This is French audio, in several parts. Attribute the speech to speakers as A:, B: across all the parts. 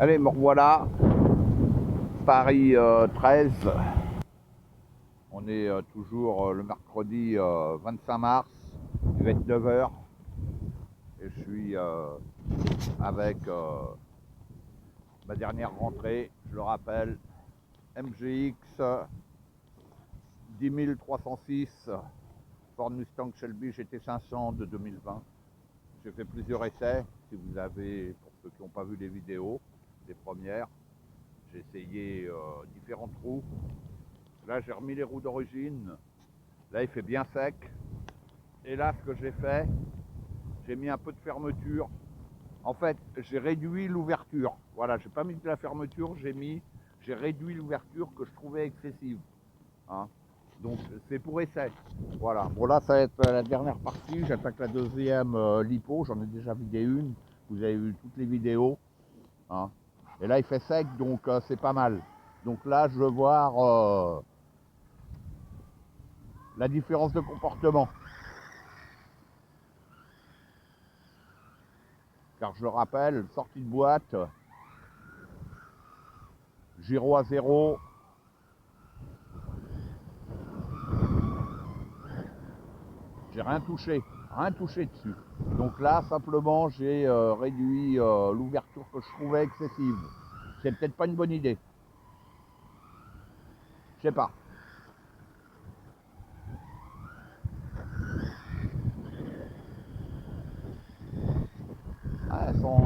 A: Allez, me revoilà. Paris 13. On est toujours le mercredi 25 mars, il va être 9 h. Et je suis avec ma dernière rentrée, je le rappelle, MGX 10306 Ford Mustang Shelby GT500 de 2020. J'ai fait plusieurs essais, si vous avez, pour ceux qui n'ont pas vu les vidéos, les premières. J'ai essayé différentes roues. Là, j'ai remis les roues d'origine. Là, il fait bien sec. Et là, ce que j'ai fait, j'ai mis un peu de fermeture. En fait, j'ai réduit l'ouverture. Voilà, j'ai pas mis de la fermeture, j'ai réduit l'ouverture que je trouvais excessive. Hein. Donc, c'est pour essai. Voilà. Bon, là, ça va être la dernière partie. J'attaque la deuxième lipo. J'en ai déjà vidé une. Vous avez vu toutes les vidéos. Hein. Et là, il fait sec, donc c'est pas mal. Donc là, je veux voir la différence de comportement. Car je le rappelle, sortie de boîte, gyro à 0, j'ai rien touché dessus. Donc là, simplement, j'ai réduit l'ouverture que je trouvais excessive. C'est peut-être pas une bonne idée. Je sais pas. Ouais, elles sont...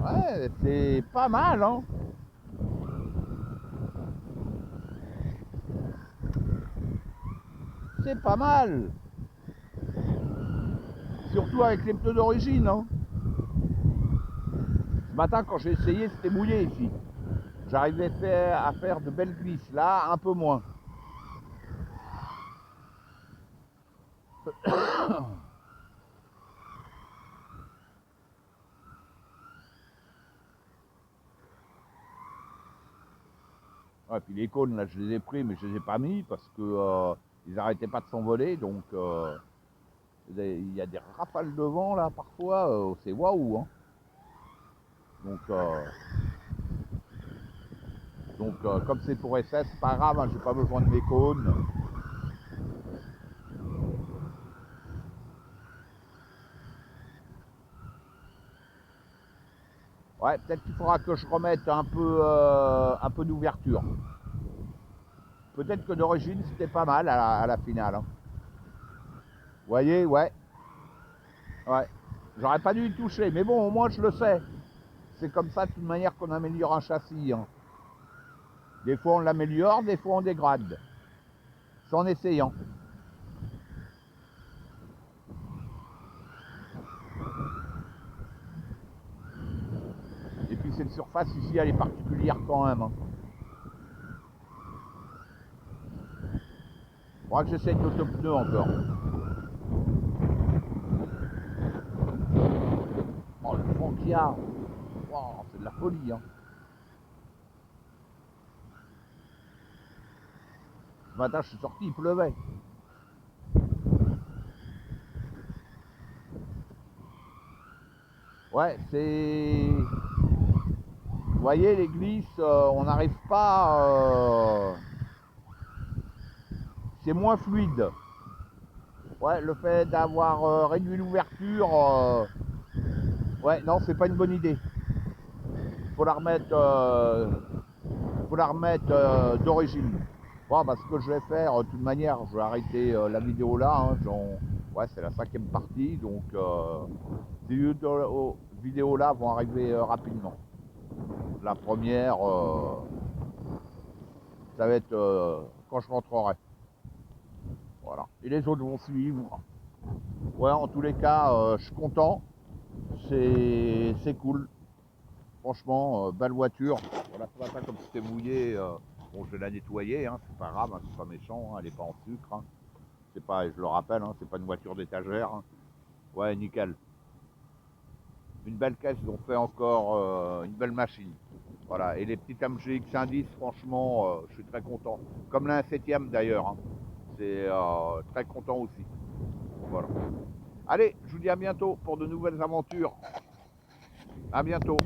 A: Ouais, c'est pas mal, hein. C'est pas mal. Surtout avec les pneus d'origine, hein. Ce matin, quand j'ai essayé, c'était mouillé ici. J'arrivais à faire de belles glisses. Là, un peu moins. Ouais, puis les cônes, là, je les ai pris, mais je les ai pas mis parce que ils arrêtaient pas de s'envoler. Donc, il y a des rafales de vent, là, parfois. C'est waouh, hein. Donc, comme c'est pour essai, c'est pas grave, hein, j'ai pas besoin de mes cônes. Ouais, peut-être qu'il faudra que je remette un peu d'ouverture. Peut-être que d'origine, c'était pas mal à la finale. Hein. Vous voyez, ouais. Ouais. J'aurais pas dû y toucher, mais bon, au moins je le sais. C'est comme ça, de toute manière, qu'on améliore un châssis. Hein. Des fois, on l'améliore, des fois, on dégrade. C'est en essayant. Et puis, cette surface ici, elle est particulière quand même. Hein. Faudra que j'essaye d'autopneu encore. Oh, le vent qu'il y a. Wow, c'est de la folie. Hein. Ce matin, je suis sorti, il pleuvait. Ouais, c'est... Vous voyez, les glisses, on n'arrive pas... C'est moins fluide. Ouais, le fait d'avoir réduit l'ouverture... Ouais, non, c'est pas une bonne idée. Faut la remettre d'origine. Bon, bah, ce que je vais faire, de toute manière, je vais arrêter la vidéo là. Hein, ouais, c'est la 5e partie, donc ces vidéos là vont arriver rapidement. La première, ça va être quand je rentrerai. Voilà. Et les autres vont suivre. Ouais, en tous les cas, je suis content. C'est cool. Franchement, belle voiture. Voilà, ce matin, comme c'était mouillé, bon, je vais la nettoyer, hein, c'est pas grave, hein, c'est pas méchant, hein, elle est pas en sucre. Hein. C'est pas, je le rappelle, hein, c'est pas une voiture d'étagère. Hein. Ouais, nickel. Une belle caisse, ils ont fait encore une belle machine. Voilà, et les petites MGX 110, franchement, je suis très content. Comme la 7e d'ailleurs. Hein. C'est très content aussi. Voilà. Allez, je vous dis à bientôt pour de nouvelles aventures. À bientôt.